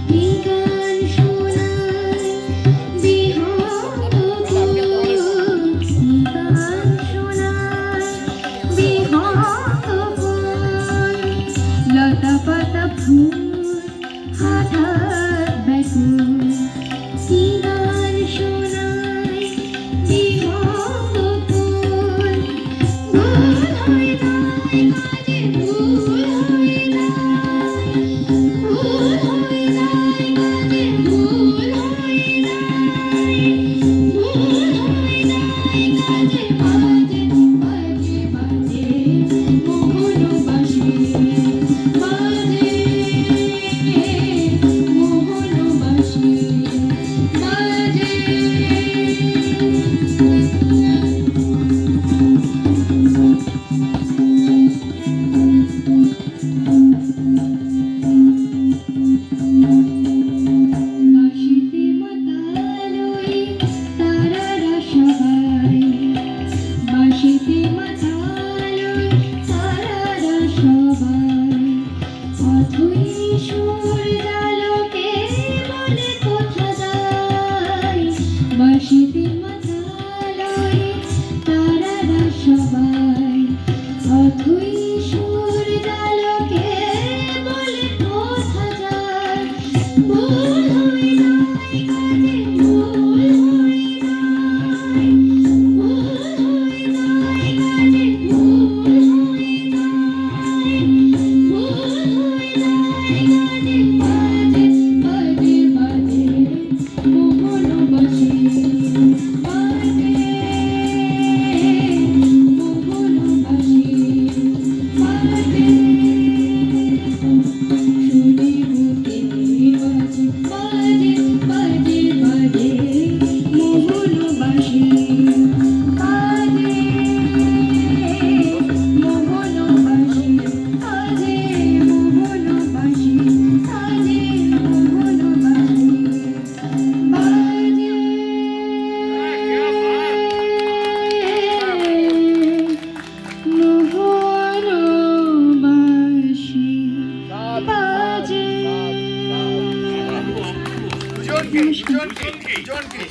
কি গান শোনায় বিহঙ্গ ফুল, কি গান শোনায় বিহঙ্গ ফুল, লতা পাতা ফুল হঠাৎ ব্যাকুল, কি গান শোনায় বিহঙ্গ ফুল, ভুল হয়ে যায় কাজে ভুল হয়ে যায়, ভুল হয়ে যায় কাজে ভুল হয়ে যায়, ভুল হয়ে যায় কাজে বাজে বাজে বাজে মোহন বাঁশি, বাজে মোহন বাঁশি, বাজে। বাঁশিতে মাতাল ওই তারারা সবাই, বাঁশিতে মাতাল ওই তারারা সবাই, অথই সুর জালকে বলে কোথা যায়, বাঁশিতে মাতাল ওই তারারা সবাই, অথই সুর জালকে বলে কোথা যায়, ভুল হয়ে যায় কাজে ভুল হয়ে যায়, ভুল হয়ে যায় কাজে ভুল হয়ে যায়, ভুল হয়ে যায় কাজে বাজে বাজে বাজে মোহন বাঁশি, বাজে মোহন বাঁশি, বাজে সুরে বুকে বাজে বাজে বাজে বাজে মোহন বাঁশি, বাজে মোহন বাঁশি, বাজে মোহন বাঁশি, বাজে মোহন বাঁশি, বাজে মোহন বাঁশি, বাজে। দুজনকে